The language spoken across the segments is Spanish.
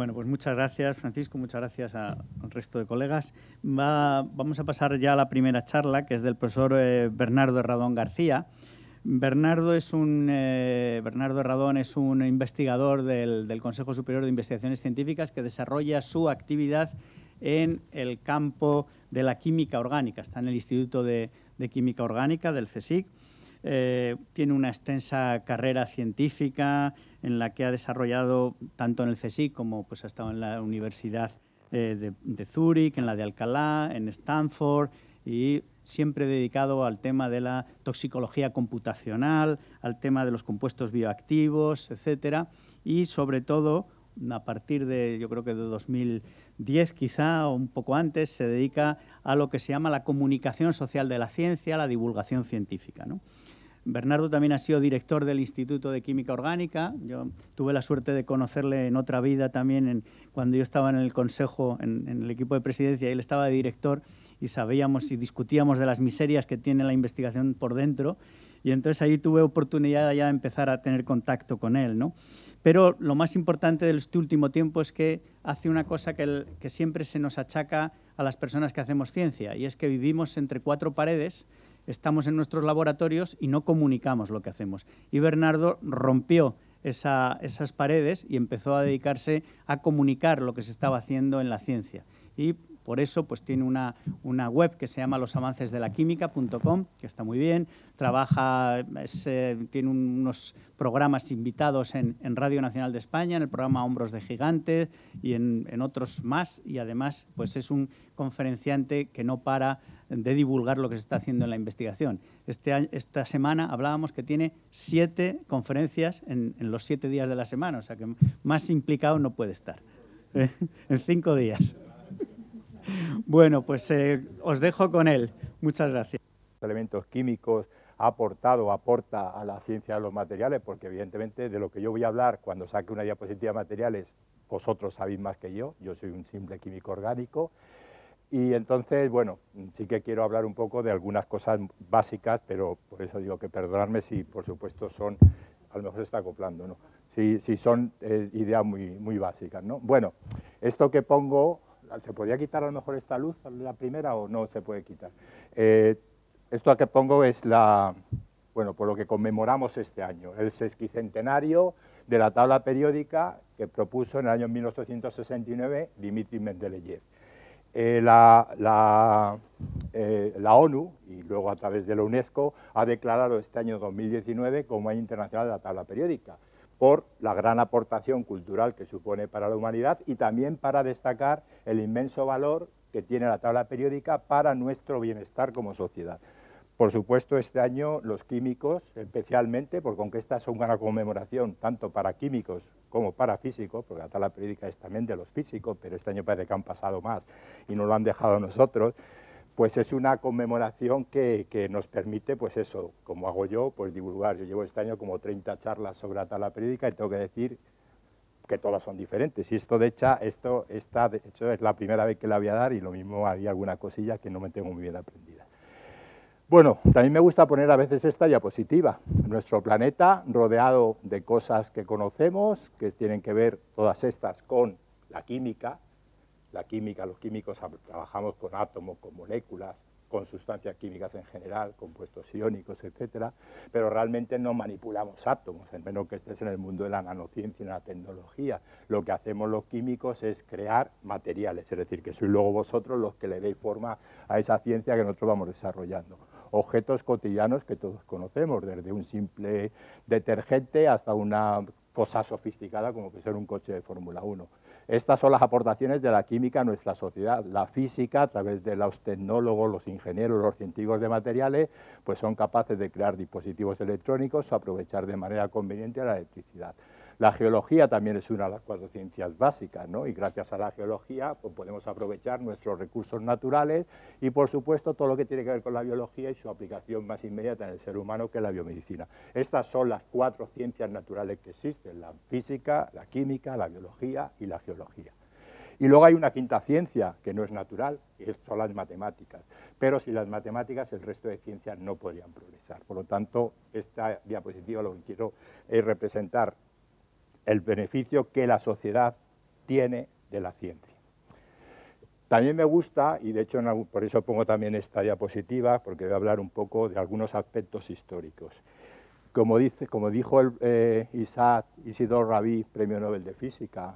Bueno, pues muchas gracias, Francisco, muchas gracias al resto de colegas. Vamos a pasar ya a la primera charla, que es del profesor Bernardo Herradón García. Bernardo Herradón es un investigador del Consejo Superior de Investigaciones Científicas que desarrolla su actividad en el campo de la química orgánica. Está en el Instituto de Química Orgánica del CSIC. Tiene una extensa carrera científica en la que ha desarrollado tanto en el CSIC como pues, ha estado en la Universidad de Zúrich, en la de Alcalá, en Stanford, y siempre dedicado al tema de la toxicología computacional, al tema de los compuestos bioactivos, etcétera, y sobre todo a partir de, yo creo que de 2010 quizá, o un poco antes, se dedica a lo que se llama la comunicación social de la ciencia, la divulgación científica, ¿no? Bernardo también ha sido director del Instituto de Química Orgánica. Yo tuve la suerte de conocerle en otra vida también, cuando yo estaba en el Consejo, en el equipo de presidencia, y él estaba de director, y sabíamos y discutíamos de las miserias que tiene la investigación por dentro, y entonces ahí tuve oportunidad ya de empezar a tener contacto con él, ¿no? Pero lo más importante de este último tiempo es que hace una cosa que siempre se nos achaca a las personas que hacemos ciencia, y es que vivimos entre cuatro paredes, estamos en nuestros laboratorios y no comunicamos lo que hacemos. Y Bernardo rompió esas paredes y empezó a dedicarse a comunicar lo que se estaba haciendo en la ciencia. Y por eso pues, tiene una web que se llama losavancesdelaquimica.com, que está muy bien. Trabaja, tiene unos programas invitados en Radio Nacional de España, en el programa Hombros de Gigantes y en otros más. Y además pues, es un conferenciante que no para de divulgar lo que se está haciendo en la investigación. Esta semana hablábamos que tiene 7 conferencias en los 7 días de la semana, o sea que más implicado no puede estar. En 5 días. Bueno, pues os dejo con él. Muchas gracias. Elementos químicos ha aportado o aporta a la ciencia de los materiales, porque evidentemente de lo que yo voy a hablar cuando saque una diapositiva de materiales, vosotros sabéis más que yo soy un simple químico orgánico. Y entonces, bueno, sí que quiero hablar un poco de algunas cosas básicas, pero por eso digo que perdonadme si, por supuesto, son, a lo mejor se está acoplando, ¿no? Si son ideas muy básicas, ¿no? Bueno, esto que pongo, ¿se podría quitar a lo mejor esta luz, la primera, o no se puede quitar? Esto que pongo es bueno, por lo que conmemoramos este año, el sesquicentenario de la tabla periódica que propuso en el año 1869 Dmitri Mendeleev. La ONU, y luego a través de la UNESCO, ha declarado este año 2019 como Año Internacional de la Tabla Periódica, por la gran aportación cultural que supone para la humanidad y también para destacar el inmenso valor que tiene la tabla periódica para nuestro bienestar como sociedad. Por supuesto, este año los químicos, especialmente, porque aunque esta es una conmemoración tanto para químicos como para físicos, porque la tabla periódica es también de los físicos, pero este año parece que han pasado más y nos lo han dejado a nosotros, pues es una conmemoración que nos permite, pues eso, como hago yo, pues divulgar. Yo llevo este año como 30 charlas sobre la tabla periódica y tengo que decir que todas son diferentes. Y esto de hecho es la primera vez que la voy a dar y lo mismo había alguna cosilla que no me tengo muy bien aprendida. Bueno, también me gusta poner a veces esta diapositiva. Nuestro planeta rodeado de cosas que conocemos, que tienen que ver todas estas con la química. La química, los químicos trabajamos con átomos, con moléculas, con sustancias químicas en general, compuestos iónicos, etcétera, pero realmente no manipulamos átomos, en menos que estés en el mundo de la nanociencia y la tecnología. Lo que hacemos los químicos es crear materiales, es decir, que sois luego vosotros los que le deis forma a esa ciencia que nosotros vamos desarrollando. Objetos cotidianos que todos conocemos, desde un simple detergente hasta una cosa sofisticada como que ser un coche de Fórmula 1. Estas son las aportaciones de la química a nuestra sociedad. La física, a través de los tecnólogos, los ingenieros, los científicos de materiales, pues son capaces de crear dispositivos electrónicos o aprovechar de manera conveniente la electricidad. La geología también es una de las 4 ciencias básicas, ¿no? Y gracias a la geología pues podemos aprovechar nuestros recursos naturales y, por supuesto, todo lo que tiene que ver con la biología y su aplicación más inmediata en el ser humano, que es la biomedicina. Estas son las 4 ciencias naturales que existen: la física, la química, la biología y la geología. Y luego hay una quinta ciencia que no es natural, que son las matemáticas. Pero sin las matemáticas el resto de ciencias no podrían progresar. Por lo tanto, esta diapositiva lo que quiero es representar el beneficio que la sociedad tiene de la ciencia. También me gusta, y de hecho por eso pongo también esta diapositiva, porque voy a hablar un poco de algunos aspectos históricos. Como dijo Isaac Isidore Rabi, Premio Nobel de Física,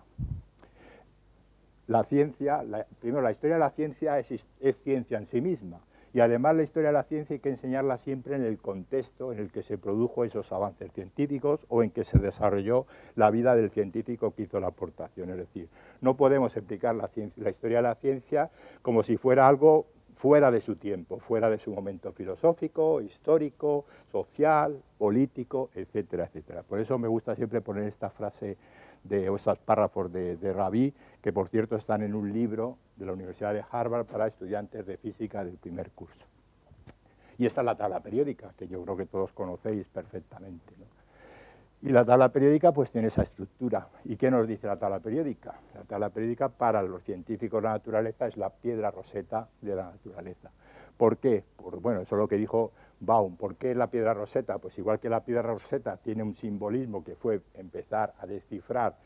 la ciencia, primero la historia de la ciencia es ciencia en sí misma, y además la historia de la ciencia hay que enseñarla siempre en el contexto en el que se produjo esos avances científicos o en que se desarrolló la vida del científico que hizo la aportación. Es decir, no podemos explicar la historia de la ciencia como si fuera algo fuera de su tiempo, fuera de su momento filosófico, histórico, social, político, etcétera, etcétera. Por eso me gusta siempre poner esta frase o estos párrafos de Rabi, que por cierto están en un libro de la Universidad de Harvard para estudiantes de física del primer curso. Y esta es la tabla periódica, que yo creo que todos conocéis perfectamente, ¿no? Y la tabla periódica pues tiene esa estructura. ¿Y qué nos dice la tabla periódica? La tabla periódica para los científicos de la naturaleza es la piedra roseta de la naturaleza. ¿Por qué? Bueno, eso es lo que dijo Baum. ¿Por qué la piedra roseta? Pues igual que la piedra roseta tiene un simbolismo que fue empezar a descifrar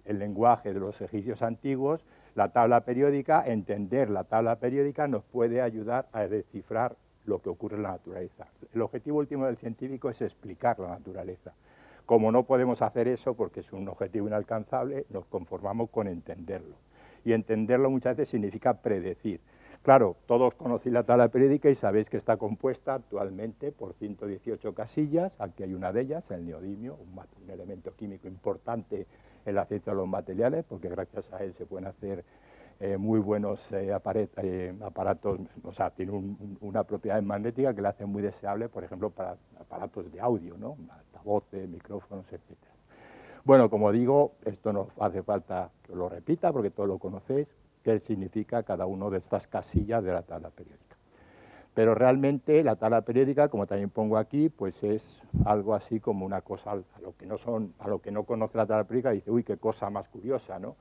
el lenguaje de los egipcios antiguos, la tabla periódica, entender la tabla periódica nos puede ayudar a descifrar lo que ocurre en la naturaleza. El objetivo último del científico es explicar la naturaleza. Como no podemos hacer eso porque es un objetivo inalcanzable, nos conformamos con entenderlo. Y entenderlo muchas veces significa predecir. Claro, todos conocéis la tabla periódica y sabéis que está compuesta actualmente por 118 casillas. Aquí hay una de ellas, el neodimio, un elemento químico importante en la ciencia de los materiales, porque gracias a él se pueden hacer muy buenos aparatos, o sea, tiene una propiedad magnética que le hace muy deseable, por ejemplo, para aparatos de audio, ¿no? Altavoces, micrófonos, etc. Bueno, como digo, esto no hace falta que lo repita, porque todos lo conocéis, qué significa cada una de estas casillas de la tabla periódica. Pero realmente la tabla periódica, como también pongo aquí, pues es algo así como una cosa a lo que no conoce la tabla periódica, dice, uy, qué cosa más curiosa, ¿no?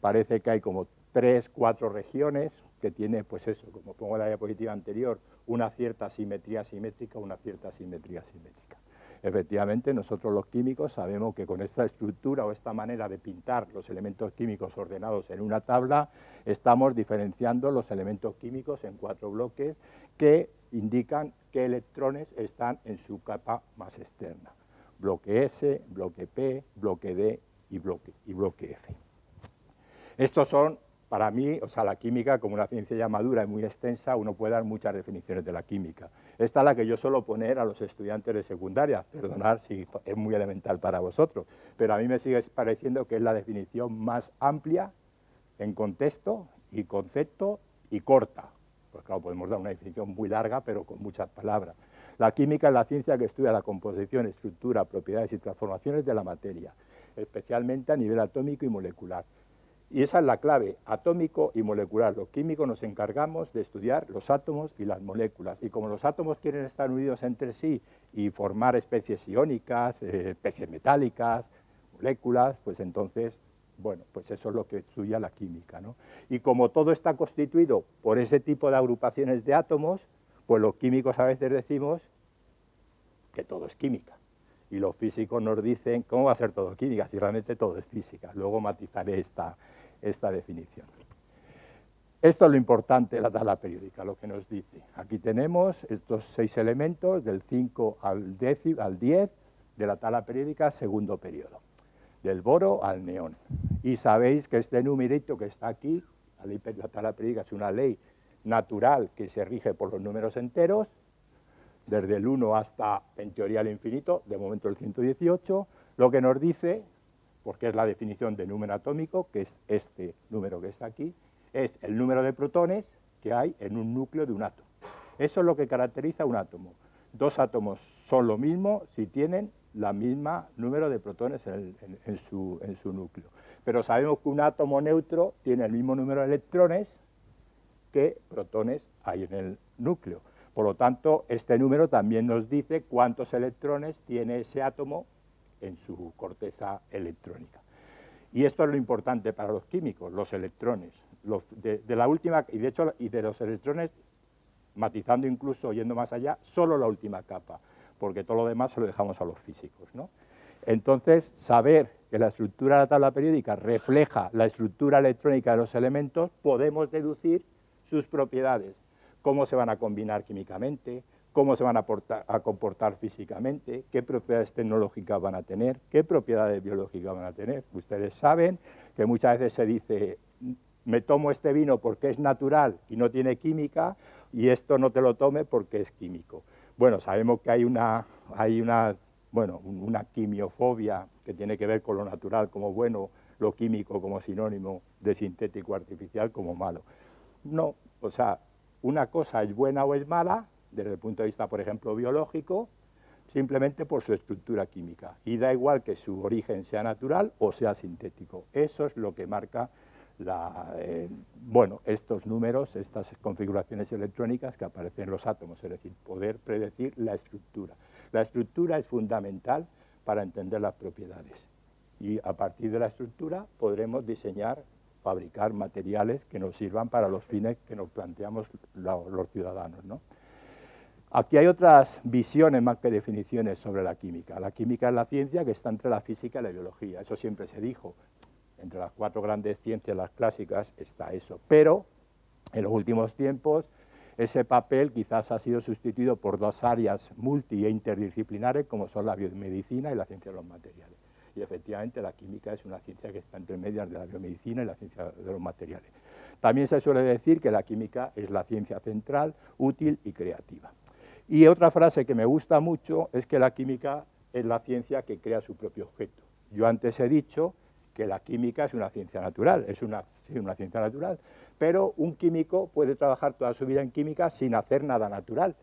Parece que hay como 3, 4 regiones que tiene, pues eso, como pongo en la diapositiva anterior, una cierta simetría simétrica, una cierta simetría simétrica. Efectivamente, nosotros los químicos sabemos que con esta estructura o esta manera de pintar los elementos químicos ordenados en una tabla, estamos diferenciando los elementos químicos en 4 bloques que indican qué electrones están en su capa más externa. Bloque S, bloque P, bloque D y bloque F. Estos son, para mí, o sea, la química, como una ciencia ya madura y muy extensa, uno puede dar muchas definiciones de la química. Esta es la que yo suelo poner a los estudiantes de secundaria, perdonad si es muy elemental para vosotros, pero a mí me sigue pareciendo que es la definición más amplia en contexto y concepto y corta. Pues claro, podemos dar una definición muy larga, pero con muchas palabras. La química es la ciencia que estudia la composición, estructura, propiedades y transformaciones de la materia, especialmente a nivel atómico y molecular. Y esa es la clave, atómico y molecular. Los químicos nos encargamos de estudiar los átomos y las moléculas. Y como los átomos quieren estar unidos entre sí y formar especies iónicas, especies metálicas, moléculas, pues entonces, bueno, pues eso es lo que estudia la química, ¿no? Y como todo está constituido por ese tipo de agrupaciones de átomos, pues los químicos a veces decimos que todo es química. Y los físicos nos dicen, ¿cómo va a ser todo química? Si realmente todo es física. Luego matizaré esta definición. Esto es lo importante de la tabla periódica, lo que nos dice. Aquí tenemos estos 6 elementos, del 5 al 10 de la tabla periódica, segundo periodo, del boro al neón. Y sabéis que este numerito que está aquí, la tabla periódica es una ley natural que se rige por los números enteros, desde el 1 hasta, en teoría, el infinito, de momento el 118, lo que nos dice, porque es la definición de número atómico, que es este número que está aquí, es el número de protones que hay en un núcleo de un átomo. Eso es lo que caracteriza un átomo. 2 átomos son lo mismo si tienen la misma número de protones en su núcleo. Pero sabemos que un átomo neutro tiene el mismo número de electrones que protones hay en el núcleo. Por lo tanto, este número también nos dice cuántos electrones tiene ese átomo en su corteza electrónica. Y esto es lo importante para los químicos, los electrones. Y de los electrones, matizando incluso, yendo más allá, solo la última capa, porque todo lo demás se lo dejamos a los físicos, ¿no? Entonces, saber que la estructura de la tabla periódica refleja la estructura electrónica de los elementos, podemos deducir sus propiedades, cómo se van a combinar químicamente, cómo se van a comportar físicamente, qué propiedades tecnológicas van a tener, qué propiedades biológicas van a tener. Ustedes saben que muchas veces se dice, me tomo este vino porque es natural y no tiene química, y esto no te lo tome porque es químico. Bueno, sabemos que hay una quimiofobia que tiene que ver con lo natural como bueno, lo químico como sinónimo de sintético artificial como malo. No, o sea, una cosa es buena o es mala, desde el punto de vista, por ejemplo, biológico, simplemente por su estructura química. Y da igual que su origen sea natural o sea sintético. Eso es lo que marca estos números, estas configuraciones electrónicas que aparecen en los átomos, es decir, poder predecir la estructura. La estructura es fundamental para entender las propiedades. Y a partir de la estructura podremos diseñar, fabricar materiales que nos sirvan para los fines que nos planteamos los ciudadanos, ¿no? Aquí hay otras visiones más que definiciones sobre la química. La química es la ciencia que está entre la física y la biología, eso siempre se dijo. Entre las 4 grandes ciencias, las clásicas, está eso. Pero en los últimos tiempos ese papel quizás ha sido sustituido por 2 áreas multi e interdisciplinares como son la biomedicina y la ciencia de los materiales. Y efectivamente la química es una ciencia que está entre medias de la biomedicina y la ciencia de los materiales. También se suele decir que la química es la ciencia central, útil y creativa. Y otra frase que me gusta mucho es que la química es la ciencia que crea su propio objeto. Yo antes he dicho que la química es una ciencia natural, es una ciencia natural, pero un químico puede trabajar toda su vida en química sin hacer nada natural,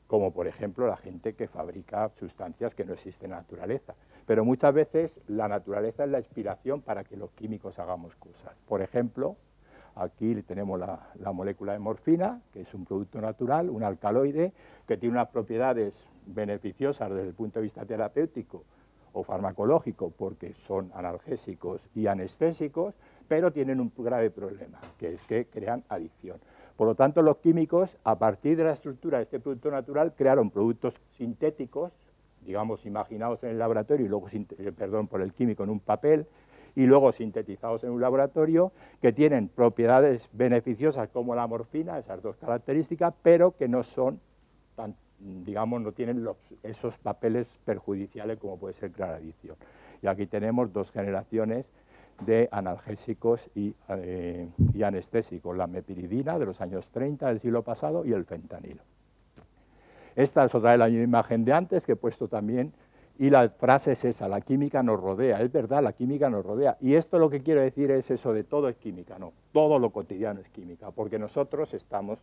como por ejemplo la gente que fabrica sustancias que no existen en la naturaleza. Pero muchas veces la naturaleza es la inspiración para que los químicos hagamos cosas. Por ejemplo, aquí tenemos la molécula de morfina, que es un producto natural, un alcaloide, que tiene unas propiedades beneficiosas desde el punto de vista terapéutico o farmacológico, porque son analgésicos y anestésicos, pero tienen un grave problema, que es que crean adicción. Por lo tanto, los químicos, a partir de la estructura de este producto natural, crearon productos sintéticos, digamos, imaginados en el laboratorio y luego, por el químico en un papel, y luego sintetizados en un laboratorio, que tienen propiedades beneficiosas como la morfina, esas 2 características, pero que no son tan, digamos, no tienen esos papeles perjudiciales como puede ser crear adicción. Y aquí tenemos 2 generaciones de analgésicos y anestésicos, la mepiridina de los años 30 del siglo pasado y el fentanilo. Esta es otra de la imagen de antes que he puesto también, y la frase es esa, la química nos rodea. Es verdad, la química nos rodea. Y esto lo que quiero decir es eso de todo es química, no, todo lo cotidiano es química, porque nosotros estamos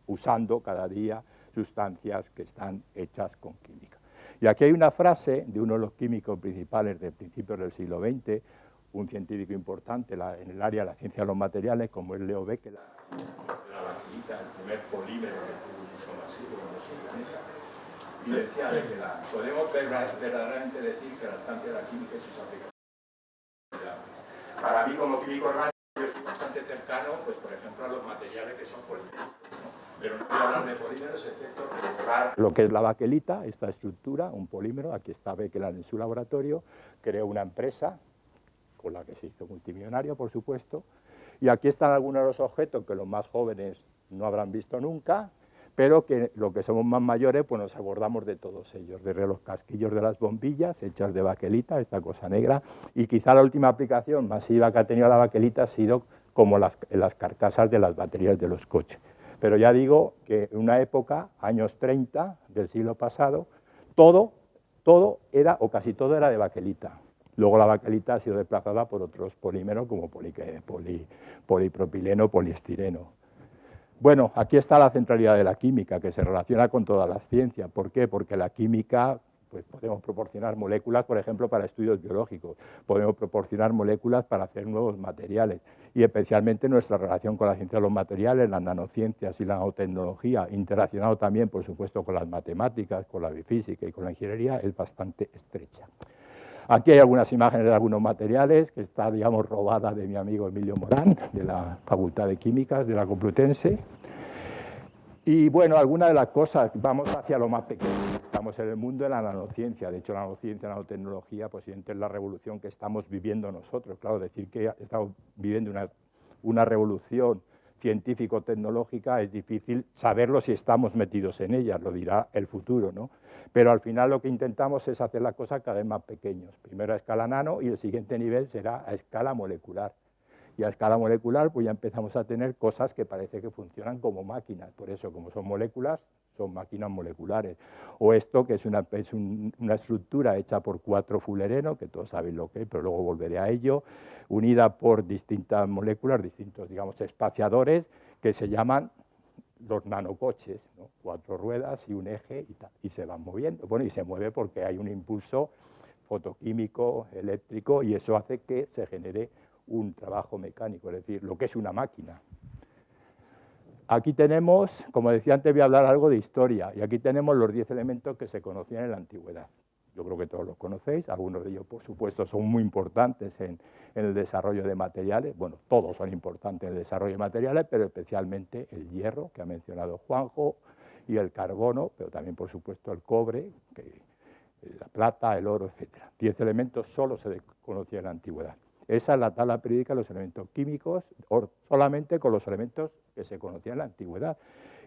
usando cada día sustancias que están hechas con química. Y aquí hay una frase de uno de los químicos principales de principios del siglo XX, un científico importante en el área de la ciencia de los materiales, como es Leo Beck. La baquelita, el primer polímero que tuvo un uso masivo en nuestro planeta. Y decía que podemos verdaderamente decir que la estancia de la química es sus aplicaciones. Para mí, como químico orgánico, yo estoy bastante cercano, pues por ejemplo, a los materiales que son polímeros, ¿no? Pero no voy a hablar de polímeros, excepto recordar lo que es la baquelita, esta estructura, un polímero. Aquí está Beckland en su laboratorio, creó una empresa con la que se hizo multimillonario, por supuesto, y aquí están algunos de los objetos que los más jóvenes no habrán visto nunca, pero que los que somos más mayores pues nos acordamos de todos ellos, desde los casquillos de las bombillas hechas de baquelita, esta cosa negra, y quizá la última aplicación masiva que ha tenido la baquelita ha sido como las carcasas de las baterías de los coches. Pero ya digo que en una época, años 30 del siglo pasado, todo era, o casi todo era de baquelita. Luego la baquelita ha sido desplazada por otros polímeros como polipropileno, poliestireno. Bueno, aquí está la centralidad de la química, que se relaciona con todas las ciencias. ¿Por qué? Porque la química, pues podemos proporcionar moléculas, por ejemplo, para estudios biológicos, podemos proporcionar moléculas para hacer nuevos materiales, y especialmente nuestra relación con la ciencia de los materiales, las nanociencias y la nanotecnología, interrelacionado también, por supuesto, con las matemáticas, con la biofísica y con la ingeniería, es bastante estrecha. Aquí hay algunas imágenes de algunos materiales, que está, digamos, robada de mi amigo Emilio Morán, de la Facultad de Químicas de la Complutense. Y bueno, algunas de las cosas, vamos hacia lo más pequeño. estamos en el mundo de la nanociencia. De hecho, la nanociencia, la nanotecnología, posiblemente es la revolución que estamos viviendo nosotros. Claro, decir que estamos viviendo una revolución científico-tecnológica es difícil saberlo si estamos metidos en ella, lo dirá el futuro, ¿no? Pero al final lo que intentamos es hacer las cosas cada vez más pequeños. Primero a escala nano y el siguiente nivel será a escala molecular. Y a escala molecular pues ya empezamos a tener cosas que parece que funcionan como máquinas. Por eso, como son moléculas, son máquinas moleculares. O esto, que es una estructura hecha por 4 fullerenos, que todos sabéis lo que es, pero luego volveré a ello, unida por distintas moléculas, distintos, digamos, espaciadores, que se llaman los nanocoches, ¿no? 4 ruedas y un eje y tal, y se van moviendo. Bueno, y se mueve porque hay un impulso fotoquímico, eléctrico, y eso hace que se genere un trabajo mecánico, es decir, lo que es una máquina. Aquí tenemos, como decía antes, voy a hablar algo de historia, y aquí tenemos los 10 elementos que se conocían en la antigüedad. Yo creo que todos los conocéis, algunos de ellos, por supuesto, son muy importantes en el desarrollo de materiales. Bueno, todos son importantes en el desarrollo de materiales, pero especialmente el hierro, que ha mencionado Juanjo, y el carbono, pero también, por supuesto, el cobre, la plata, el oro, etc. 10 elementos solo se conocían en la antigüedad. Esa es la tabla periódica de los elementos químicos, solamente con los elementos que se conocían en la antigüedad.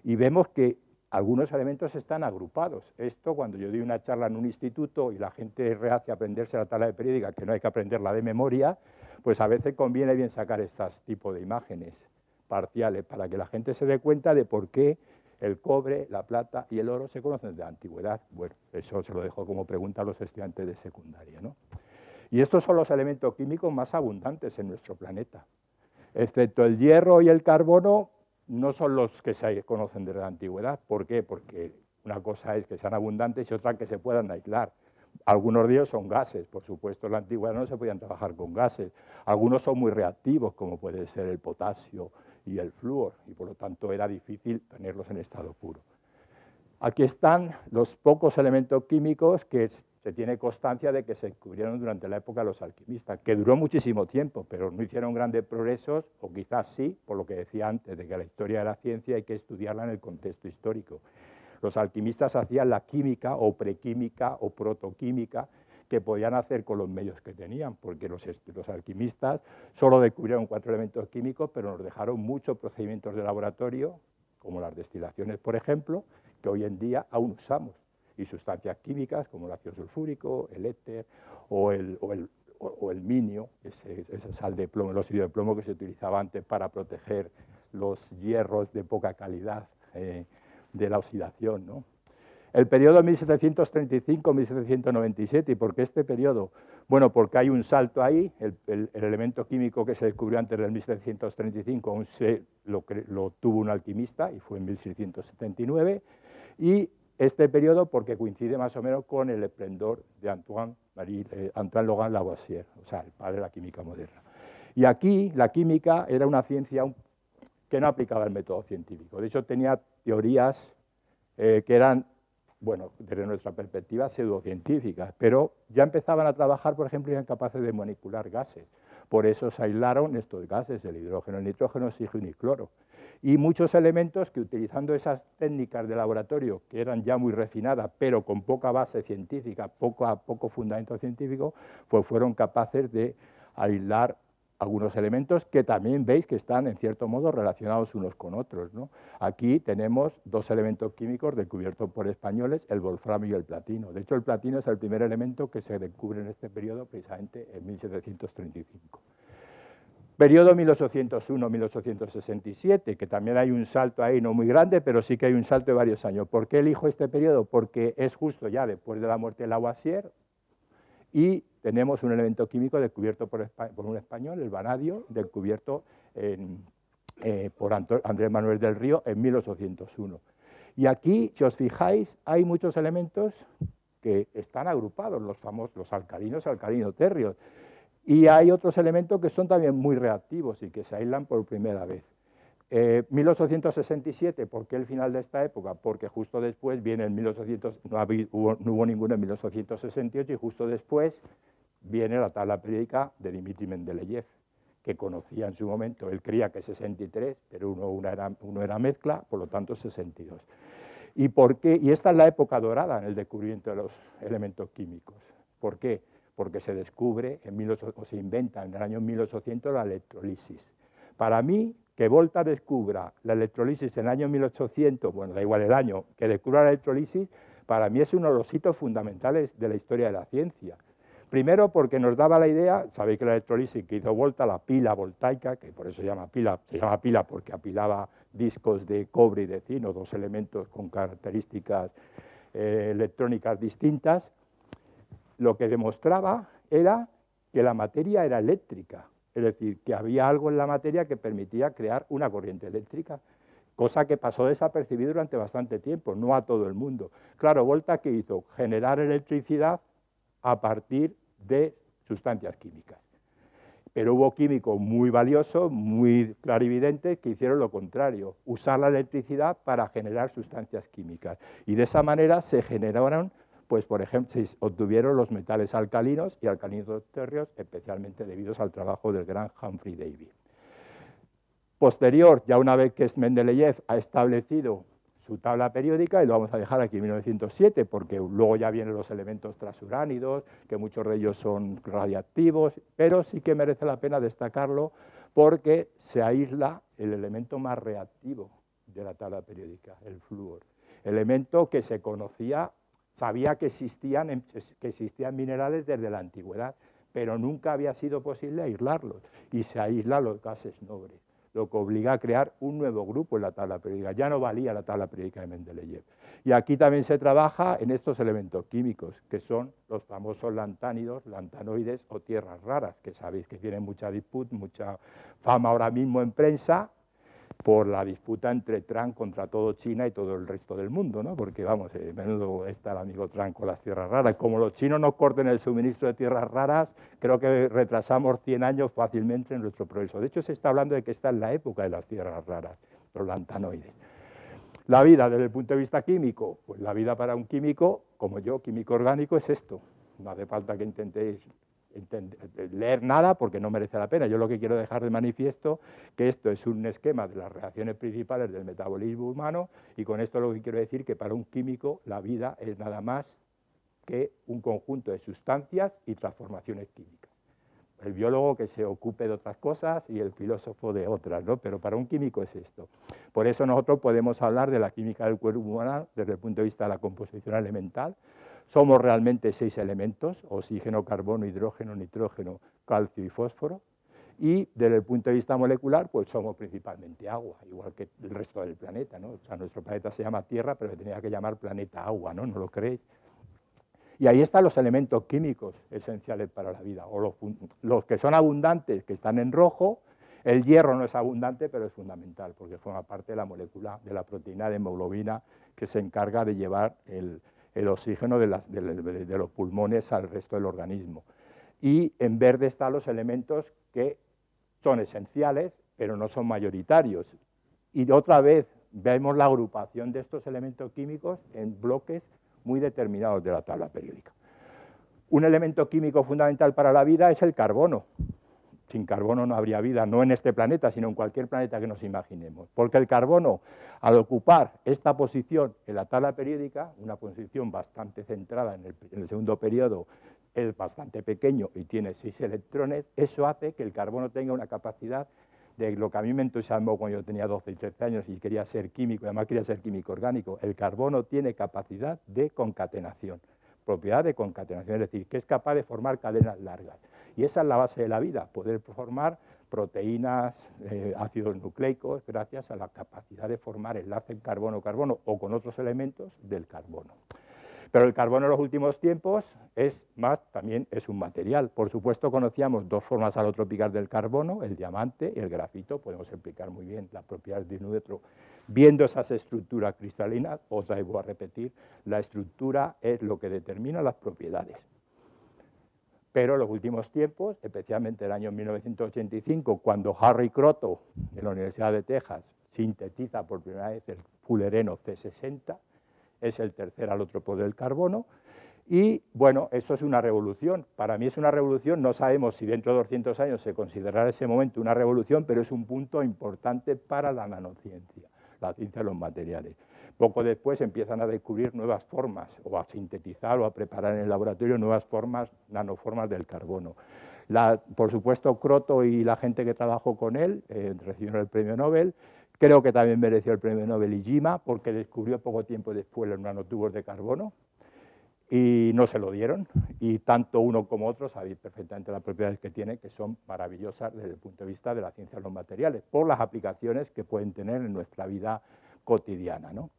Y vemos que algunos elementos están agrupados. Esto, cuando yo doy una charla en un instituto y la gente es reacia a aprenderse la tabla periódica, que no hay que aprenderla de memoria, pues a veces conviene bien sacar estos tipos de imágenes parciales para que la gente se dé cuenta de por qué el cobre, la plata y el oro se conocen de la antigüedad. Bueno, eso se lo dejo como pregunta a los estudiantes de secundaria, ¿no? Y estos son los elementos químicos más abundantes en nuestro planeta. Excepto el hierro y el carbono, no son los que se conocen desde la antigüedad. ¿Por qué? Porque una cosa es que sean abundantes y otra que se puedan aislar. Algunos de ellos son gases, por supuesto en la antigüedad no se podían trabajar con gases. Algunos son muy reactivos, como puede ser el potasio y el flúor, y por lo tanto era difícil tenerlos en estado puro. Aquí están los pocos elementos químicos que se tiene constancia de que se descubrieron durante la época de los alquimistas, que duró muchísimo tiempo, pero no hicieron grandes progresos, o quizás sí, por lo que decía antes, de que la historia de la ciencia hay que estudiarla en el contexto histórico. Los alquimistas hacían la química, o prequímica, o protoquímica, que podían hacer con los medios que tenían, porque los alquimistas solo descubrieron 4 elementos químicos, pero nos dejaron muchos procedimientos de laboratorio, como las destilaciones, por ejemplo, que hoy en día aún usamos, y sustancias químicas como el ácido sulfúrico, el éter o el minio, esa sal de plomo, el óxido de plomo que se utilizaba antes para proteger los hierros de poca calidad de la oxidación, ¿no? El periodo 1735-1797, ¿y por qué este periodo? Bueno, porque hay un salto ahí, el elemento químico que se descubrió antes del 1735 aún lo tuvo un alquimista y fue en 1679, y este periodo porque coincide más o menos con el esplendor de Antoine Logan Lavoisier, o sea, el padre de la química moderna. Y aquí la química era una ciencia que no aplicaba el método científico, de hecho tenía teorías que eran, bueno, desde nuestra perspectiva pseudocientíficas, pero ya empezaban a trabajar, por ejemplo, y eran capaces de manipular gases. Por eso se aislaron estos gases, el hidrógeno, el nitrógeno, el oxígeno y cloro. Y muchos elementos que, utilizando esas técnicas de laboratorio, que eran ya muy refinadas, pero con poca base científica, poco fundamento científico, pues fueron capaces de aislar algunos elementos que también veis que están, en cierto modo, relacionados unos con otros, ¿no? Aquí tenemos 2 elementos químicos descubiertos por españoles, el wolframio y el platino. De hecho, el platino es el primer elemento que se descubre en este periodo, precisamente en 1735. Periodo 1801-1867, que también hay un salto ahí, no muy grande, pero sí que hay un salto de varios años. ¿Por qué elijo este periodo? Porque es justo ya después de la muerte de Lavoisier, y tenemos un elemento químico descubierto por un español, el vanadio, descubierto por Andrés Manuel del Río en 1801. Y aquí, si os fijáis, hay muchos elementos que están agrupados, los famosos alcalinos, alcalino-térreos, y hay otros elementos que son también muy reactivos y que se aíslan por primera vez. 1867, ¿por qué el final de esta época? Porque justo después viene en 1800, no hubo ninguno en 1868, y justo después viene la tabla periódica de Dmitri Mendeleev, que conocía en su momento, él creía que 63, pero uno era mezcla, por lo tanto 62. ¿Y por qué? Y esta es la época dorada en el descubrimiento de los elementos químicos. ¿Por qué? Porque se descubre, o se inventa en el año 1800 la electrolisis. Para mí, que Volta descubra la electrolisis en el año 1800, bueno, da igual el año, que descubra la electrolisis, para mí es uno de los hitos fundamentales de la historia de la ciencia. Primero porque nos daba la idea, sabéis que la electrolisis que hizo Volta, la pila voltaica, que por eso se llama pila porque apilaba discos de cobre y de zinc, dos elementos con características electrónicas distintas, lo que demostraba era que la materia era eléctrica, es decir, que había algo en la materia que permitía crear una corriente eléctrica, cosa que pasó desapercibida durante bastante tiempo, no a todo el mundo. Claro, Volta, ¿qué hizo? Generar electricidad a partir de sustancias químicas. Pero hubo químicos muy valiosos, muy clarividentes, que hicieron lo contrario, usar la electricidad para generar sustancias químicas. Y de esa manera se generaron, pues por ejemplo, se obtuvieron los metales alcalinos y alcalinos térreos, especialmente debidos al trabajo del gran Humphrey Davy. Posterior, ya una vez que Mendeleev ha establecido su tabla periódica, y lo vamos a dejar aquí en 1907, porque luego ya vienen los elementos transuránidos, que muchos de ellos son radiactivos, pero sí que merece la pena destacarlo porque se aísla el elemento más reactivo de la tabla periódica, el flúor. Elemento que se conocía, sabía que existían minerales desde la antigüedad, pero nunca había sido posible aislarlos, y se aíslan los gases nobles, lo que obliga a crear un nuevo grupo en la tabla periódica. Ya no valía la tabla periódica de Mendeleev. Y aquí también se trabaja en estos elementos químicos, que son los famosos lantánidos, lantanoides o tierras raras, que sabéis que tienen mucha disputa, mucha fama ahora mismo en prensa, por la disputa entre Trump contra todo China y todo el resto del mundo, ¿no? Porque, vamos, menudo está el amigo Trump con las tierras raras. Como los chinos nos corten el suministro de tierras raras, creo que retrasamos 100 años fácilmente en nuestro progreso. De hecho, se está hablando de que esta es la época de las tierras raras, los lantanoides. La vida, desde el punto de vista químico, pues la vida para un químico, como yo, químico orgánico, es esto. No hace falta que intentéis leer nada porque no merece la pena. Yo lo que quiero dejar de manifiesto que esto es un esquema de las reacciones principales del metabolismo humano, y con esto lo que quiero decir que para un químico la vida es nada más que un conjunto de sustancias y transformaciones químicas. El biólogo que se ocupe de otras cosas y el filósofo de otras, ¿no? Pero para un químico es esto. Por eso nosotros podemos hablar de la química del cuerpo humano desde el punto de vista de la composición elemental. Somos realmente 6 elementos: oxígeno, carbono, hidrógeno, nitrógeno, calcio y fósforo. Y desde el punto de vista molecular, pues somos principalmente agua, igual que el resto del planeta, ¿no? O sea, nuestro planeta se llama Tierra, pero se tenía que llamar planeta agua, ¿no? ¿No lo creéis? Y ahí están los elementos químicos esenciales para la vida, o los que son abundantes, que están en rojo. El hierro no es abundante, pero es fundamental, porque forma parte de la molécula, de la proteína de hemoglobina, que se encarga de llevar el oxígeno de los pulmones al resto del organismo. Y en verde están los elementos que son esenciales, pero no son mayoritarios. Y otra vez vemos la agrupación de estos elementos químicos en bloques muy determinados de la tabla periódica. Un elemento químico fundamental para la vida es el carbono. Sin carbono no habría vida, no en este planeta, sino en cualquier planeta que nos imaginemos. Porque el carbono, al ocupar esta posición en la tabla periódica, una posición bastante centrada en el segundo periodo, es bastante pequeño y tiene 6 electrones, eso hace que el carbono tenga una capacidad de lo que a mí me entusiasmó cuando yo tenía 12 y 13 años y quería ser químico, y además quería ser químico orgánico. El carbono tiene capacidad de concatenación, propiedad de concatenación, es decir, que es capaz de formar cadenas largas. Y esa es la base de la vida, poder formar proteínas, ácidos nucleicos, gracias a la capacidad de formar enlaces carbono-carbono o con otros elementos del carbono. Pero el carbono en los últimos tiempos también es un material. Por supuesto, conocíamos 2 formas alotrópicas del carbono, el diamante y el grafito. Podemos explicar muy bien las propiedades de un y otro viendo esas estructuras cristalinas. Os vuelvo a repetir, la estructura es lo que determina las propiedades. Pero en los últimos tiempos, especialmente el año 1985, cuando Harry Kroto, de la Universidad de Texas, sintetiza por primera vez el fullereno C60, es el tercer alótropo del carbono, y bueno, eso es una revolución. Para mí es una revolución, no sabemos si dentro de 200 años se considerará ese momento una revolución, pero es un punto importante para la nanociencia, la ciencia de los materiales. Poco después empiezan a descubrir nuevas formas, o a sintetizar o a preparar en el laboratorio nuevas formas, nanoformas del carbono. Por supuesto, Croto y la gente que trabajó con él recibieron el premio Nobel. Creo que también mereció el premio Nobel Ijima, porque descubrió poco tiempo después los nanotubos de carbono y no se lo dieron. Y tanto uno como otro sabéis perfectamente las propiedades que tiene, que son maravillosas desde el punto de vista de la ciencia de los materiales, por las aplicaciones que pueden tener en nuestra vida cotidiana, ¿no?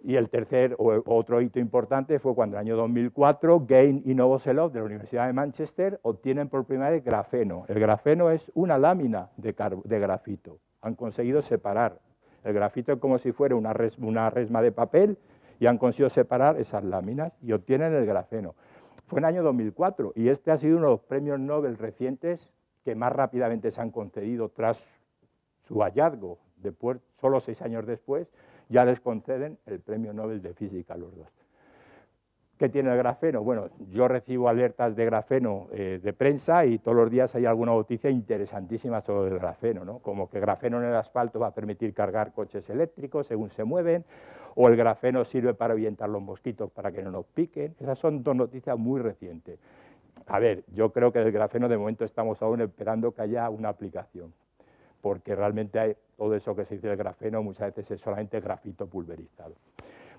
Y el tercer, otro hito importante, fue cuando en el año 2004 Gain y Novoselov de la Universidad de Manchester obtienen por primera vez grafeno. El grafeno es una lámina de grafito. Han conseguido separar el grafito como si fuera una resma de papel y han conseguido separar esas láminas y obtienen el grafeno. Fue en el año 2004 y este ha sido uno de los premios Nobel recientes que más rápidamente se han concedido tras su hallazgo. Después, solo 6 años después, ya les conceden el premio Nobel de Física a los dos. ¿Qué tiene el grafeno? Bueno, yo recibo alertas de grafeno de prensa y todos los días hay alguna noticia interesantísima sobre el grafeno, ¿no? Como que el grafeno en el asfalto va a permitir cargar coches eléctricos según se mueven, o el grafeno sirve para ahuyentar los mosquitos para que no nos piquen. Esas son dos noticias muy recientes. A ver, yo creo que del grafeno de momento estamos aún esperando que haya una aplicación, porque realmente hay todo eso que se dice del grafeno muchas veces es solamente grafito pulverizado.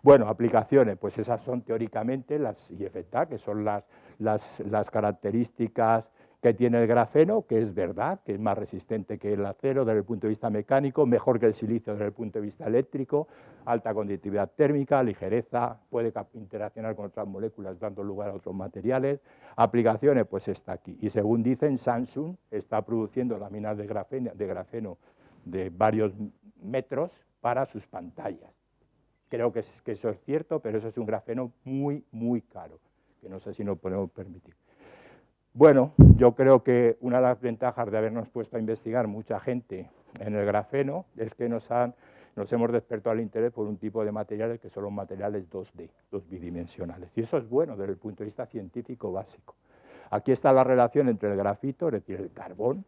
Bueno, aplicaciones, pues esas son teóricamente las IFTA, que son las características que tiene el grafeno, que es verdad, que es más resistente que el acero desde el punto de vista mecánico, mejor que el silicio desde el punto de vista eléctrico, alta conductividad térmica, ligereza, puede interaccionar con otras moléculas dando lugar a otros materiales. Aplicaciones, pues está aquí. Y según dicen, Samsung está produciendo láminas de grafeno de varios metros para sus pantallas. Creo que eso es cierto, pero eso es un grafeno muy, muy caro, que no sé si nos podemos permitir. Bueno, yo creo que una de las ventajas de habernos puesto a investigar mucha gente en el grafeno es que nos hemos despertado el interés por un tipo de materiales que son los materiales 2D, los bidimensionales. Y eso es bueno desde el punto de vista científico básico. Aquí está la relación entre el grafito, es decir, el carbón.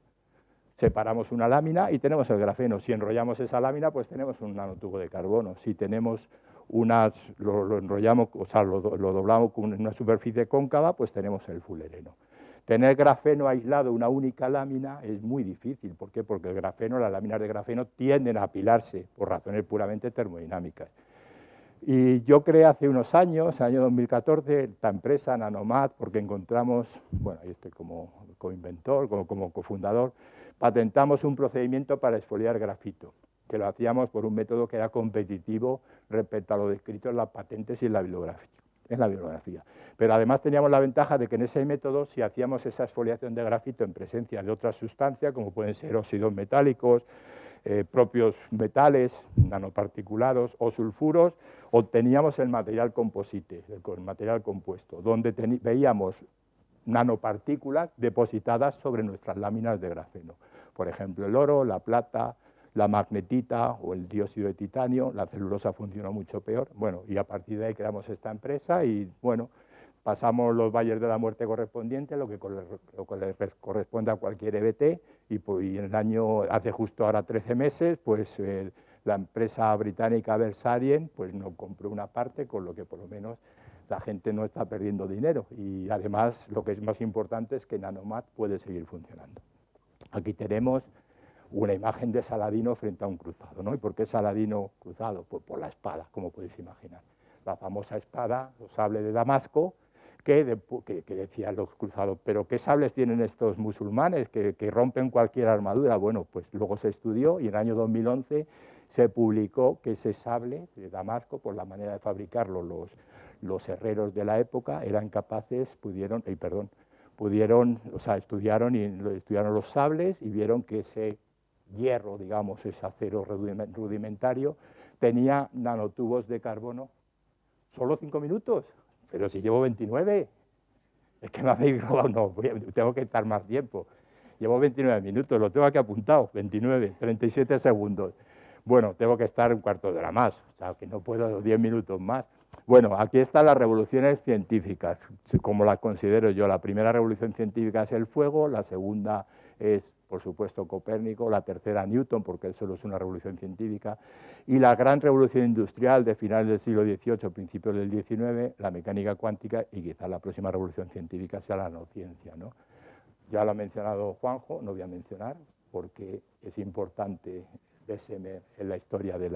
Separamos una lámina y tenemos el grafeno. Si enrollamos esa lámina, pues tenemos un nanotubo de carbono. Si tenemos lo enrollamos, o sea, lo doblamos con una superficie cóncava, pues tenemos el fulereno. Tener grafeno aislado, una única lámina, es muy difícil. ¿Por qué? Porque las láminas de grafeno tienden a apilarse por razones puramente termodinámicas. Y yo creé hace unos años, en el año 2014, esta empresa, Nanomat, porque encontramos, bueno, ahí estoy como coinventor, como cofundador, patentamos un procedimiento para exfoliar grafito, que lo hacíamos por un método que era competitivo respecto a lo descrito en las patentes y en la bibliografía. Pero además teníamos la ventaja de que en ese método, si hacíamos esa exfoliación de grafito en presencia de otras sustancias, como pueden ser óxidos metálicos, propios metales, nanoparticulados o sulfuros, obteníamos el material composite, el material compuesto, donde veíamos nanopartículas depositadas sobre nuestras láminas de grafeno. Por ejemplo, el oro, la plata, la magnetita o el dióxido de titanio. La celulosa funcionó mucho peor. Bueno, y a partir de ahí creamos esta empresa y, bueno, pasamos los valles de la muerte correspondientes, lo que le corresponde a cualquier EBT, y en el año, hace justo ahora 13 meses, pues la empresa británica Versarien pues nos compró una parte, con lo que por lo menos la gente no está perdiendo dinero. Y además, lo que es más importante es que Nanomat puede seguir funcionando. Aquí tenemos una imagen de Saladino frente a un cruzado, ¿no? ¿Y por qué Saladino cruzado? Pues por la espada, como podéis imaginar. La famosa espada, o sable de Damasco, que decían los cruzados, pero ¿qué sables tienen estos musulmanes que rompen cualquier armadura? Bueno, pues luego se estudió y en el año 2011 se publicó que ese sable de Damasco, por la manera de fabricarlo, los herreros de la época eran capaces, estudiaron los sables y vieron que ese hierro, digamos, ese acero rudimentario, tenía nanotubos de carbono. ¿Solo 5 minutos? Pero si llevo 29, es que me habéis robado, no, tengo que estar más tiempo. Llevo 29 minutos, lo tengo aquí apuntado, 29, 37 segundos. Bueno, tengo que estar un cuarto de hora más, o sea, que no puedo 10 minutos más. Bueno, aquí están las revoluciones científicas, como las considero yo. La primera revolución científica es el fuego, la segunda es, por supuesto, Copérnico, la tercera Newton, porque él solo es una revolución científica, y la gran revolución industrial de finales del siglo XVIII, principios del XIX, la mecánica cuántica, y quizás la próxima revolución científica sea la nanociencia, ¿no? Ya lo ha mencionado Juanjo, no voy a mencionar, porque es importante Bessemer en la historia de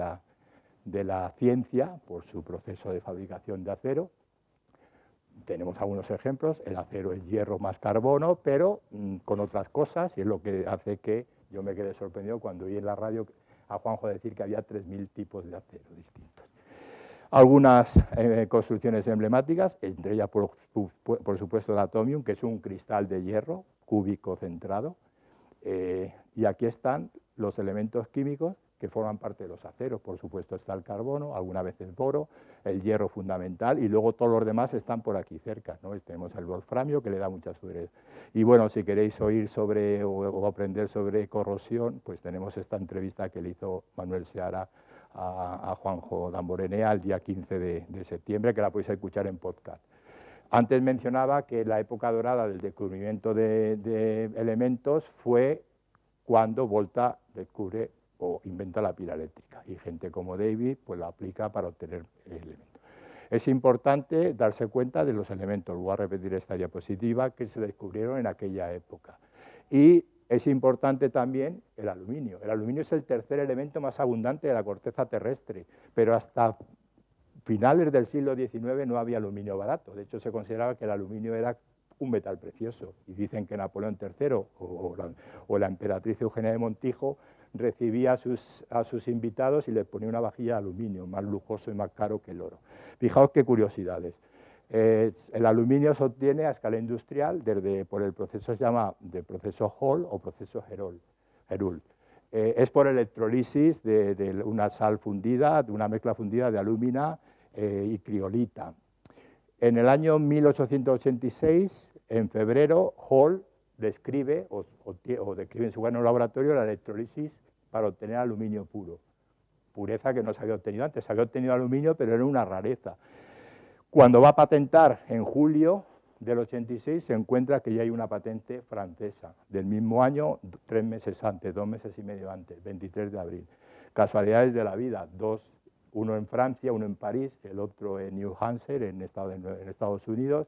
la ciencia por su proceso de fabricación de acero. Tenemos algunos ejemplos, el acero es hierro más carbono, pero con otras cosas, y es lo que hace que yo me quede sorprendido cuando oí en la radio a Juanjo decir que había 3000 tipos de acero distintos. Algunas construcciones emblemáticas, entre ellas, por supuesto, el Atomium, que es un cristal de hierro cúbico centrado, y aquí están los elementos químicos que forman parte de los aceros. Por supuesto está el carbono, algunas veces boro, el hierro fundamental, y luego todos los demás están por aquí cerca, ¿no? Tenemos el wolframio, que le da mucha dureza. Y bueno, si queréis oír sobre o aprender sobre corrosión, pues tenemos esta entrevista que le hizo Manuel Seara a Juanjo Damborenea el día 15 de septiembre, que la podéis escuchar en podcast. Antes mencionaba que la época dorada del descubrimiento de elementos fue cuando Volta descubre o inventa la pila eléctrica, y gente como David pues la aplica para obtener elementos. Es importante darse cuenta de los elementos, voy a repetir esta diapositiva, que se descubrieron en aquella época. Y es importante también el aluminio. El aluminio es el tercer elemento más abundante de la corteza terrestre, pero hasta finales del siglo XIX no había aluminio barato. De hecho, se consideraba que el aluminio era un metal precioso, y dicen que Napoleón III o la emperatriz Eugenia de Montijo recibía a sus invitados y les ponía una vajilla de aluminio, más lujoso y más caro que el oro. Fijaos qué curiosidades. El aluminio se obtiene a escala industrial por el proceso se llama de proceso Hall o proceso Heroult. Es por electrolisis de una sal fundida, de una mezcla fundida de alúmina y criolita. En el año 1886, en febrero, Hall describe o describe en su gran laboratorio la electrolisis para obtener aluminio puro. Pureza que no se había obtenido antes, se había obtenido aluminio, pero era una rareza. Cuando va a patentar en julio del 86, se encuentra que ya hay una patente francesa del mismo año, 3 meses antes, 2 meses y medio antes, 23 de abril. Casualidades de la vida, uno en Francia, uno en París, el otro en New Hampshire, en Estados Unidos,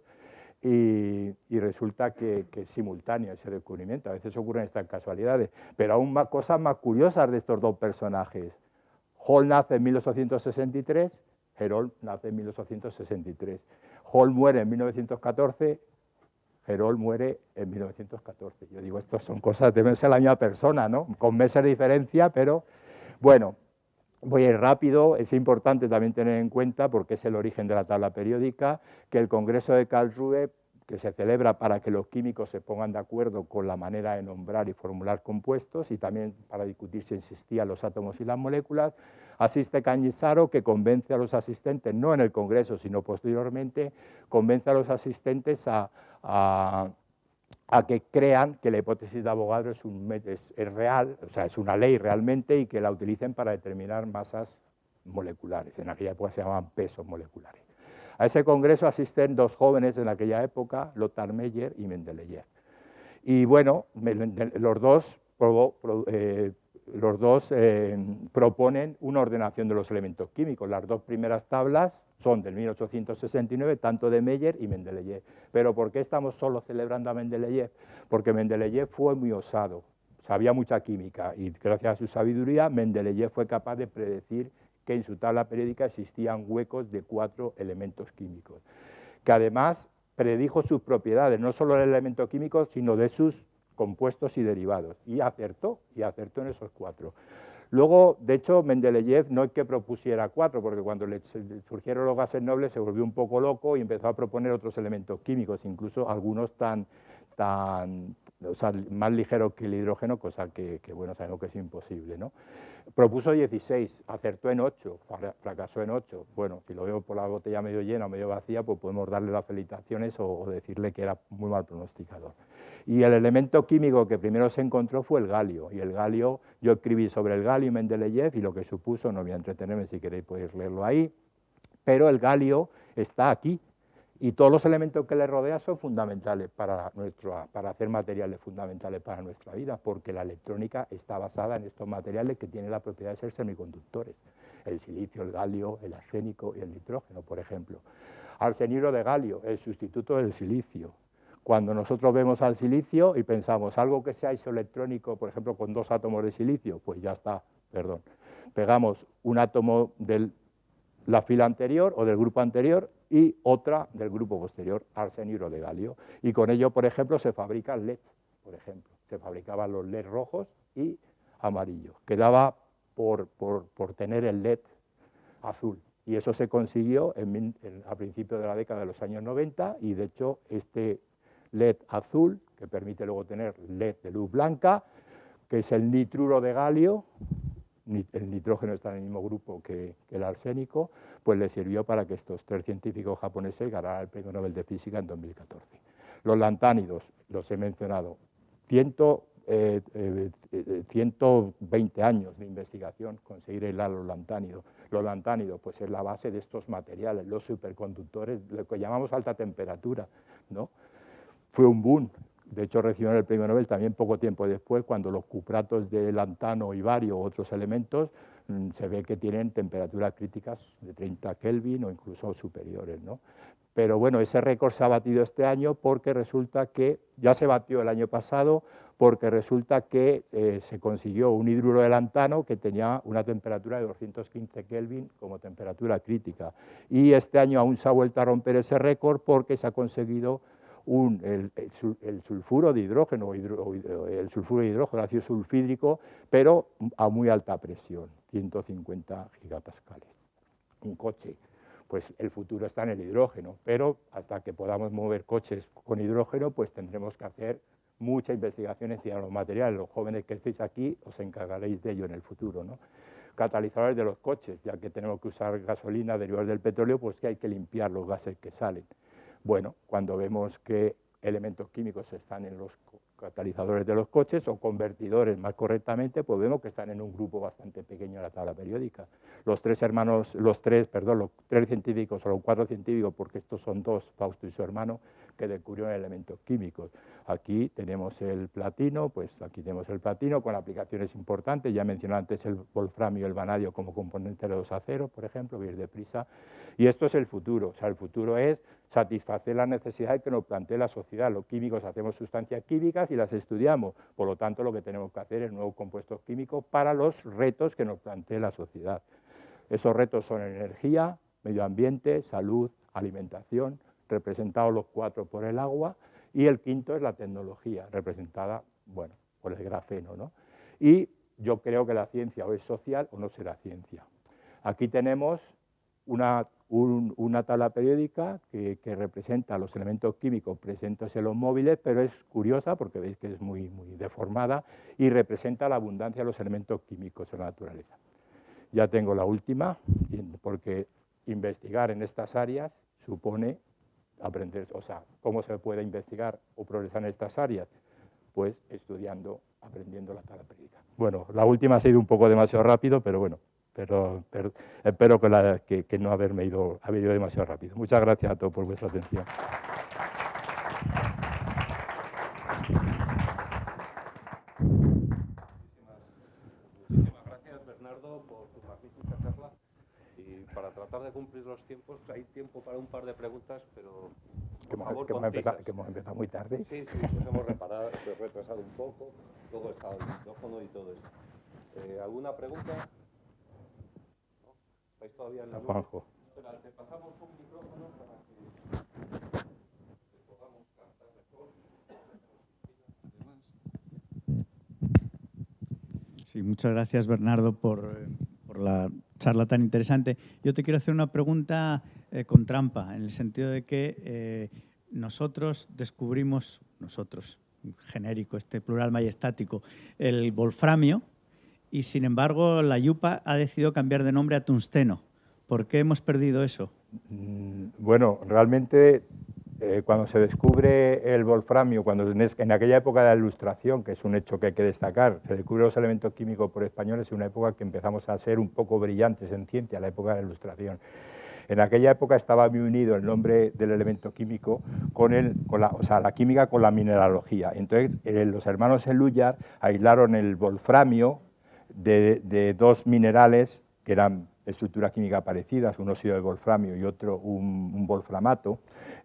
y resulta que es simultáneo ese descubrimiento. A veces ocurren estas casualidades, pero aún cosas más curiosas de estos dos personajes. Hall nace en 1863, Heroult nace en 1863. Hall muere en 1914, Heroult muere en 1914. Yo digo, estas son cosas, deben ser la misma persona, ¿no? Con meses de diferencia, pero bueno. Voy a ir rápido, es importante también tener en cuenta, porque es el origen de la tabla periódica, que el Congreso de Karlsruhe, que se celebra para que los químicos se pongan de acuerdo con la manera de nombrar y formular compuestos, y también para discutir si existían los átomos y las moléculas, asiste Cannizzaro, que convence a los asistentes, no en el Congreso, sino posteriormente, convence a los asistentes a que crean que la hipótesis de Avogadro es real, o sea, es una ley realmente, y que la utilicen para determinar masas moleculares. En aquella época se llamaban pesos moleculares. A ese congreso asisten dos jóvenes en aquella época, Lothar Meyer y Mendeleev. Y bueno, los dos proponen una ordenación de los elementos químicos. Las dos primeras tablas son del 1869, tanto de Meyer y Mendeleev. Pero ¿por qué estamos solo celebrando a Mendeleev? Porque Mendeleev fue muy osado, sabía mucha química, y gracias a su sabiduría Mendeleev fue capaz de predecir que en su tabla periódica existían huecos de 4 elementos químicos, que además predijo sus propiedades, no solo del elemento químico, sino de sus compuestos y derivados, y acertó en esos 4. Luego, de hecho, Mendeleev no es que propusiera 4, porque cuando le surgieron los gases nobles se volvió un poco loco y empezó a proponer otros elementos químicos, incluso algunos o sea, más ligeros que el hidrógeno, cosa que bueno, sabemos que es imposible, ¿no? Propuso 16, acertó en 8, fracasó en 8. Bueno, si lo veo por la botella medio llena o medio vacía, pues podemos darle las felicitaciones o decirle que era muy mal pronosticador. Y el elemento químico que primero se encontró fue el galio, y el galio, yo escribí sobre el galio y Mendeleev y lo que supuso, no voy a entretenerme, si queréis podéis leerlo ahí, pero el galio está aquí. Y todos los elementos que le rodean son fundamentales para hacer materiales fundamentales para nuestra vida, porque la electrónica está basada en estos materiales que tienen la propiedad de ser semiconductores. El silicio, el galio, el arsénico y el nitrógeno, por ejemplo. Arsenuro de galio, el sustituto del silicio. Cuando nosotros vemos al silicio y pensamos algo que sea isoelectrónico, por ejemplo, con 2 átomos de silicio, pues ya está, perdón. Pegamos un átomo de la fila anterior o del grupo anterior y otra del grupo posterior, arsenuro de galio. Y con ello, por ejemplo, se fabrican LEDs, por ejemplo. Se fabricaban los LEDs rojos y amarillos. Quedaba por tener el LED azul. Y eso se consiguió a principios de la década de los años 90 y, de hecho, este LED azul, que permite luego tener LED de luz blanca, que es el nitruro de galio, el nitrógeno está en el mismo grupo que el arsénico, pues le sirvió para que estos 3 científicos japoneses ganaran el Premio Nobel de Física en 2014. Los lantánidos, los he mencionado, 120 años de investigación conseguir aislar los lantánidos. Los lantánidos, pues es la base de estos materiales, los superconductores, lo que llamamos alta temperatura, ¿no? Fue un boom. De hecho, recibieron el Premio Nobel también poco tiempo después, cuando los cupratos de lantano y bario u otros elementos se ve que tienen temperaturas críticas de 30 Kelvin o incluso superiores, ¿no? Pero bueno, ese récord se ha batido este año porque resulta que, ya se batió el año pasado, porque resulta que se consiguió un hidruro de lantano que tenía una temperatura de 215 Kelvin como temperatura crítica. Y este año aún se ha vuelto a romper ese récord porque se ha conseguido el sulfuro de hidrógeno, el sulfuro de hidrógeno, ácido sulfídrico, pero a muy alta presión, 150 gigapascales. Un coche, pues el futuro está en el hidrógeno, pero hasta que podamos mover coches con hidrógeno, pues tendremos que hacer mucha investigación en los materiales. Los jóvenes que estéis aquí os encargaréis de ello en el futuro, ¿no? Catalizadores de los coches, ya que tenemos que usar gasolina derivada del petróleo, pues que hay que limpiar los gases que salen. Bueno, cuando vemos que elementos químicos están en los catalizadores de los coches o convertidores más correctamente, pues vemos que están en un grupo bastante pequeño en la tabla periódica. Los tres científicos o los 4 científicos, porque estos son 2, Fausto y su hermano, que descubrieron elementos químicos. Aquí tenemos el platino, pues aquí tenemos el platino con aplicaciones importantes, ya mencioné antes el wolframio y el vanadio como componente de los aceros, por ejemplo, ir deprisa. Y esto es el futuro, o sea, el futuro es satisfacer las necesidades que nos plantea la sociedad. Los químicos hacemos sustancias químicas y las estudiamos, por lo tanto lo que tenemos que hacer es nuevos compuestos químicos para los retos que nos plantea la sociedad. Esos retos son energía, medio ambiente, salud, alimentación, representados los 4 por el agua, y el quinto es la tecnología, representada, bueno, por el grafeno, ¿no? Y yo creo que la ciencia o es social o no será ciencia. Aquí tenemos una tabla periódica que representa los elementos químicos presentes en los móviles, pero es curiosa porque veis que es muy deformada y representa la abundancia de los elementos químicos en la naturaleza. Ya tengo la última, porque investigar en estas áreas supone aprender, o sea, ¿cómo se puede investigar o progresar en estas áreas? Pues estudiando, aprendiendo la tabla periódica. Bueno, la última ha sido un poco demasiado rápido, pero bueno, pero espero que no haberme ido demasiado rápido. Muchas gracias a todos por vuestra atención. Muchísimas gracias, Bernardo, por tu magnífica charla. Y para tratar de cumplir los tiempos, hay tiempo para un par de preguntas, pero por favor, concisas. Que hemos empezado muy tarde. Sí, nos hemos retrasado un poco, luego está el micrófono y todo esto. ¿Alguna pregunta? ¿No? ¿Estáis todavía en la luz? Juanjo. Espera, te pasamos un micrófono para que podamos cantar mejor. Sí, muchas gracias, Bernardo, por la charla tan interesante. Yo te quiero hacer una pregunta con trampa, en el sentido de que nosotros descubrimos, genérico, este plural majestático, el wolframio, y sin embargo la IUPAC ha decidido cambiar de nombre a tungsteno. ¿Por qué hemos perdido eso? Bueno, realmente cuando se descubre el wolframio, en aquella época de la Ilustración, que es un hecho que hay que destacar, se descubren los elementos químicos por españoles en una época que empezamos a ser un poco brillantes en ciencia, la época de la Ilustración. En aquella época estaba muy unido el nombre del elemento químico con la química con la mineralogía. Entonces, los hermanos Elújar aislaron el wolframio de dos minerales que eran estructuras químicas parecidas, un óxido de wolframio y otro un wolframato.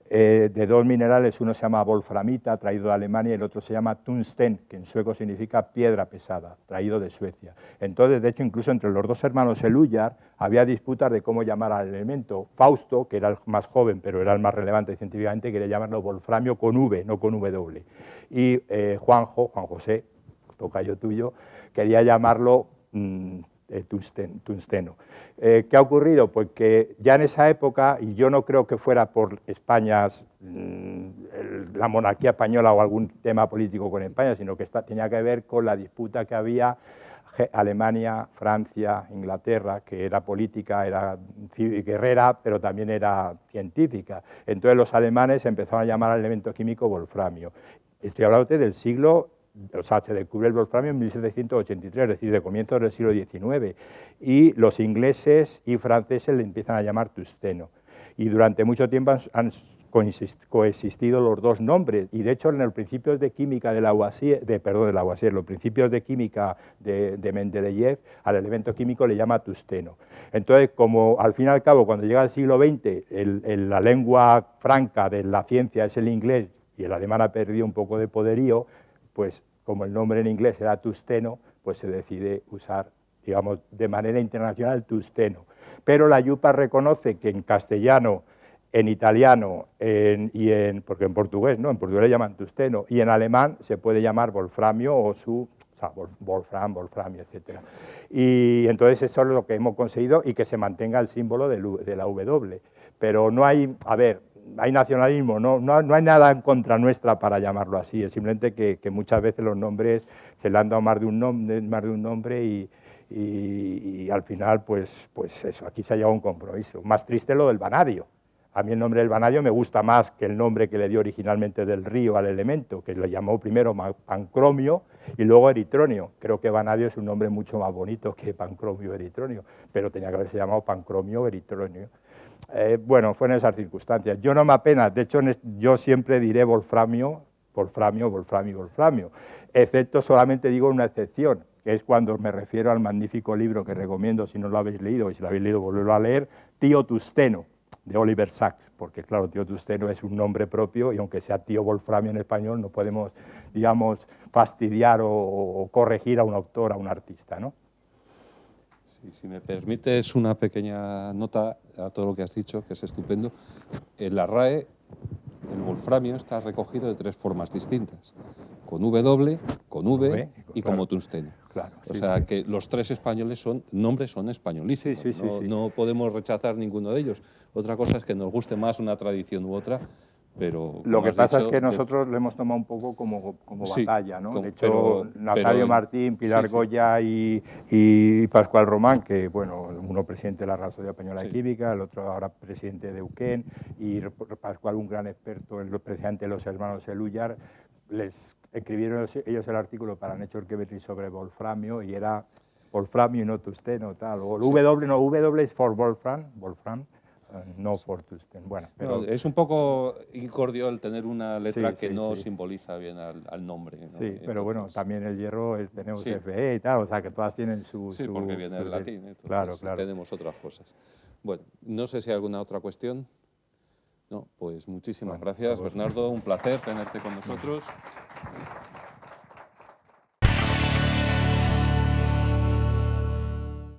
De dos minerales, uno se llama wolframita, traído de Alemania, y el otro se llama tungsten, que en sueco significa piedra pesada, traído de Suecia. Entonces, de hecho, incluso entre los dos hermanos Elújar había disputas de cómo llamar al elemento. Fausto, que era el más joven, pero era el más relevante científicamente, quería llamarlo wolframio con V, no con W. Y Juan José, tocayo tuyo, quería llamarlo tungsteno. ¿Qué ha ocurrido? Pues que ya en esa época, y yo no creo que fuera por España, la monarquía española o algún tema político con España, sino que tenía que ver con la disputa que había Alemania, Francia, Inglaterra, que era política, era guerrera, pero también era científica. Entonces los alemanes empezaron a llamar al elemento químico wolframio. Estoy hablando del siglo, o sea, se descubre el wolframio en 1783, es decir, de comienzos del siglo XIX, y los ingleses y franceses le empiezan a llamar tungsteno. Y durante mucho tiempo han coexistido los dos nombres, y de hecho en los principios de química de los principios de química de Mendeleev, al elemento químico le llama tungsteno. Entonces, como al fin y al cabo, cuando llega el siglo XX, la lengua franca de la ciencia es el inglés, y el alemán ha perdido un poco de poderío, pues como el nombre en inglés era tungsteno, pues se decide usar, digamos, de manera internacional tungsteno. Pero la IUPAC reconoce que en castellano, en italiano, porque en portugués, ¿no? En portugués le llaman tungsteno, y en alemán se puede llamar wolframio o sea, wolframio, etc. Y entonces eso es lo que hemos conseguido, y que se mantenga el símbolo de la W. Pero no hay, a ver, hay nacionalismo, no hay nada en contra nuestra para llamarlo así, es simplemente que muchas veces los nombres se le han dado más de un nombre y al final, pues eso, aquí se ha llegado a un compromiso. Más triste lo del vanadio. A mí el nombre del vanadio me gusta más que el nombre que le dio originalmente del río al elemento, que lo llamó primero pancromio y luego eritronio. Creo que vanadio es un nombre mucho más bonito que pancromio eritronio, pero tenía que haberse llamado pancromio eritronio. Bueno, fue en esas circunstancias. Yo no me apena, de hecho yo siempre diré wolframio, excepto solamente digo una excepción, que es cuando me refiero al magnífico libro que recomiendo, si no lo habéis leído, y si lo habéis leído, volverlo a leer, Tío Tungsteno, de Oliver Sacks, porque claro, Tío Tungsteno es un nombre propio, y aunque sea Tío Wolframio en español, no podemos, digamos, fastidiar o corregir a un autor, a un artista, ¿no? Si me permites una pequeña nota a todo lo que has dicho, que es estupendo. En la RAE, el wolframio está recogido de tres formas distintas, con W, con V y claro, como tungsteno. Claro, o sea que los tres nombres son españolísimos, no podemos rechazar ninguno de ellos. Otra cosa es que nos guste más una tradición u otra, pero... Lo que pasa es que nosotros lo hemos tomado un poco como batalla, ¿no? De hecho, Nazario Martín, Pilar Goya y Pascual Román, que, bueno, uno presidente de la Real Sociedad Española de Química, el otro ahora presidente de Euquén, y Pascual, un gran experto en precisamente los hermanos Elújar, les escribieron ellos el artículo para Nature Chemistry sobre wolframio, y era wolframio y no tungsteno, tal. O W es for wolfram, no for tungsten. Bueno, pero... es un poco incordio el tener una letra que no simboliza bien al nombre, ¿no? Sí, pero bueno, también el hierro tenemos Fe y tal, o sea que todas tienen su... Sí, porque viene del latín, entonces claro. tenemos otras cosas. Bueno, no sé si hay alguna otra cuestión. No, pues muchísimas gracias, Bernardo, un placer tenerte con nosotros.